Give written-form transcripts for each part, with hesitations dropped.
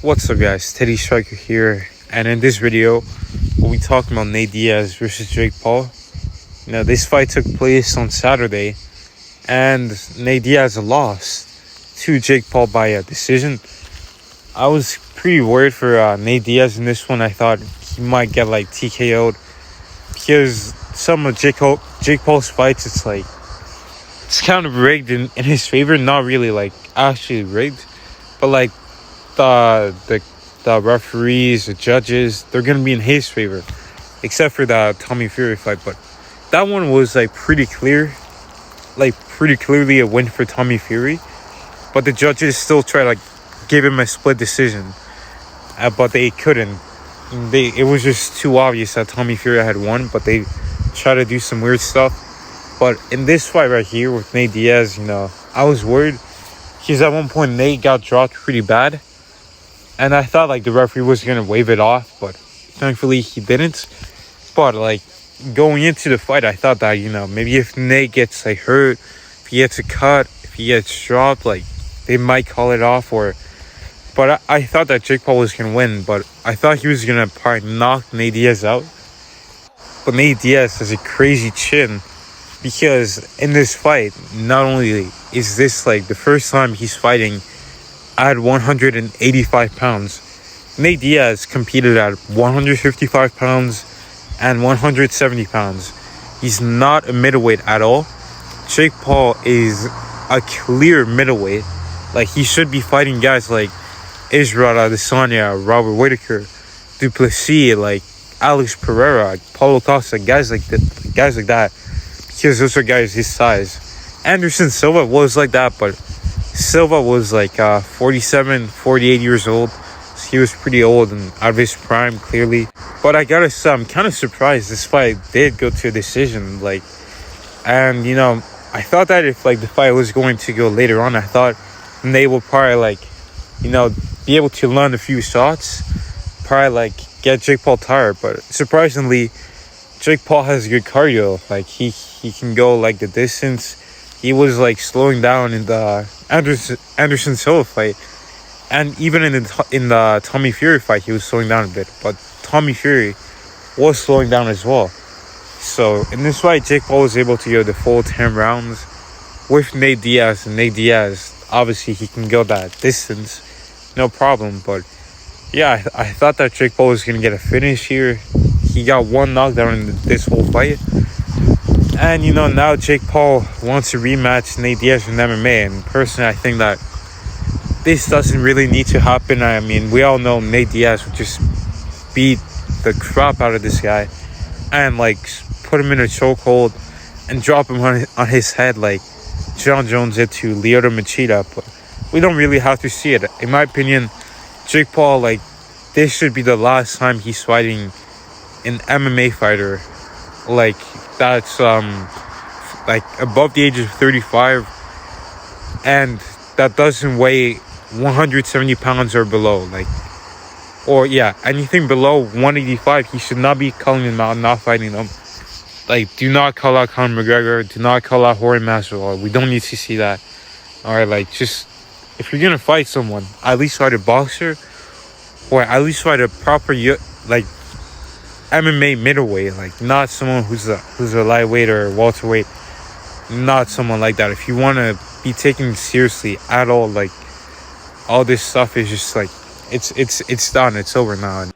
What's up, guys? Teddy Striker here, and in this video we'll be talking about Nate Diaz versus Jake Paul. This fight took place on Saturday, and Nate Diaz lost to Jake Paul by a decision. I was pretty worried for Nate Diaz in this one. I thought he might get TKO'd because some of Jake Paul's fights, it's kind of rigged in his favor. Not really actually rigged, but the referees, the judges, they're gonna be in his favor, except for the Tommy Fury fight. But that one was pretty clearly a win for Tommy Fury. But the judges still try to give him a split decision, but they couldn't. It was just too obvious that Tommy Fury had won, but they try to do some weird stuff. But in this fight right here with Nate Diaz, I was worried because at one point Nate got dropped pretty bad. And I thought the referee was going to wave it off, but thankfully he didn't. But going into the fight, I thought that, maybe if Nate gets hurt, if he gets a cut, if he gets dropped, they might call it off. But I thought that Jake Paul was going to win, but I thought he was going to probably knock Nate Diaz out. But Nate Diaz has a crazy chin, because in this fight, not only is this the first time he's fighting at 185 pounds. Nate Diaz competed at 155 pounds and 170 pounds. He's not a middleweight at all. Jake Paul is a clear middleweight. He should be fighting guys like Israel Adesanya, Robert Whittaker, Duplessis, Alex Pereira, Paulo Costa, guys like that, because those are guys his size. Anderson Silva was like that, but Silva was 47, 48 years old. So he was pretty old and out of his prime, clearly. But I gotta say, I'm kind of surprised this fight did go to a decision. And I thought that if the fight was going to go later on, I thought they would probably be able to land a few shots, probably get Jake Paul tired. But surprisingly, Jake Paul has good cardio. He can go the distance. He was slowing down in the Anderson Silva fight, and even in the Tommy Fury fight, he was slowing down a bit. But Tommy Fury was slowing down as well. So in this fight, Jake Paul was able to go the full 10 rounds with Nate Diaz, and Nate Diaz, obviously, he can go that distance, no problem. But yeah, I thought that Jake Paul was gonna get a finish here. He got one knockdown in this whole fight. And now Jake Paul wants to rematch Nate Diaz in MMA. And personally, I think that this doesn't really need to happen. I mean, we all know Nate Diaz would just beat the crap out of this guy and put him in a chokehold and drop him on his head like John Jones did to Lyoto Machida. But we don't really have to see it. In my opinion, Jake Paul, this should be the last time he's fighting an MMA fighter that's above the age of 35 and that doesn't weigh 170 pounds or below, anything below 185. He should not be calling him out, not fighting them. Do not call out Conor McGregor, do not call out Jorge Masvidal. We don't need to see that. All right, just if you're gonna fight someone, at least fight a boxer, or at least fight a proper MMA middleweight, not someone who's a lightweight or welterweight, not someone like that. If you want to be taken seriously at all, all this stuff is just it's done, it's over now. And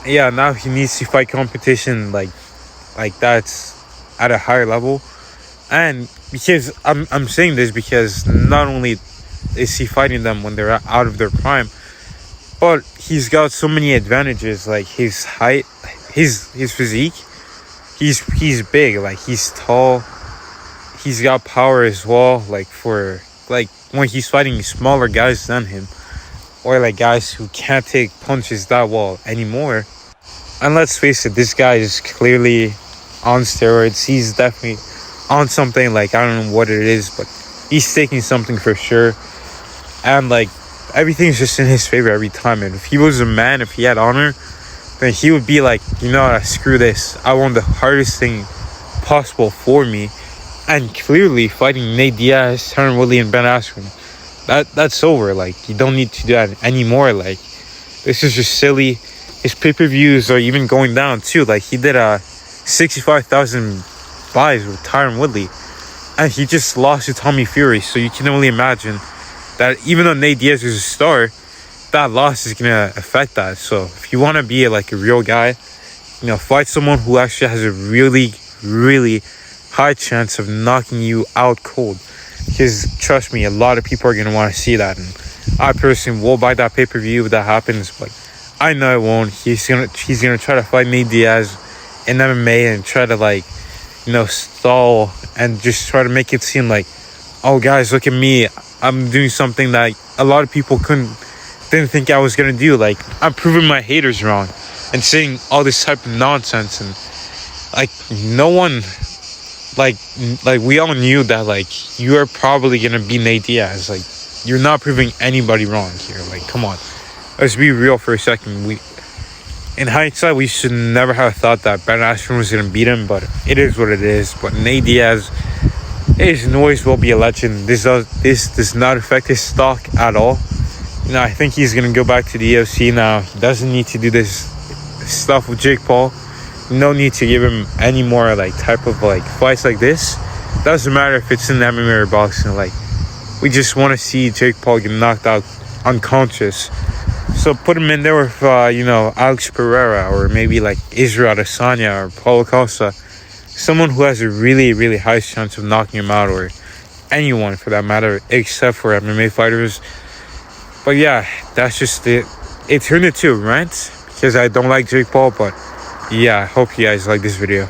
yeah, now he needs to fight competition that's at a higher level. And because I'm saying this because not only is he fighting them when they're out of their prime, but he's got so many advantages, his height, his physique. He's big, he's tall, he's got power as well, for when he's fighting smaller guys than him, or guys who can't take punches that well anymore. And let's face it, this guy is clearly on steroids. He's definitely on something, I don't know what it is, but he's taking something for sure. And everything's just in his favor every time. And if he was a man, if he had honor, then he would be screw this, I want the hardest thing possible for me. And clearly fighting Nate Diaz, Tyron Woodley, and Ben Askren, that's over. You don't need to do that anymore. This is just silly. His pay-per-views are even going down too. Like, he did 65,000 buys with Tyron Woodley, and he just lost to Tommy Fury. So you can only imagine that even though Nate Diaz is a star, that loss is gonna affect that. So if you want to be like a real guy, you know, fight someone who actually has a really, really high chance of knocking you out cold. Because trust me, a lot of people are gonna want to see that, and I personally will buy that pay-per-view if that happens. But I know it won't. He's gonna try to fight Nate Diaz in MMA and try to, like, you know, stall and just try to make it seem like, oh guys, look at me, I'm doing something that a lot of people didn't think I was gonna do. Like, I'm proving my haters wrong and saying all this type of nonsense. And like, no one, like we all knew that, like, you are probably gonna be Nate Diaz. Like, you're not proving anybody wrong here. Like, come on, let's be real for a second. In hindsight, we should never have thought that Ben Askren was gonna beat him, but it is what it is. But Nate Diaz, his noise will be a legend. This does not affect his stock at all. You know, I think he's gonna go back to the UFC now. He doesn't need to do this stuff with Jake Paul. No need to give him any more like type of like fights like this. Doesn't matter if it's in MMA or boxing. Like, we just want to see Jake Paul get knocked out unconscious. So put him in there with you know, Alex Pereira, or maybe like Israel Adesanya or Paulo Costa, someone who has a really, really high chance of knocking him out, or anyone for that matter, except for MMA fighters. But yeah, that's just it. It turned into a rant because I don't like Jake Paul. But yeah, I hope you guys like this video.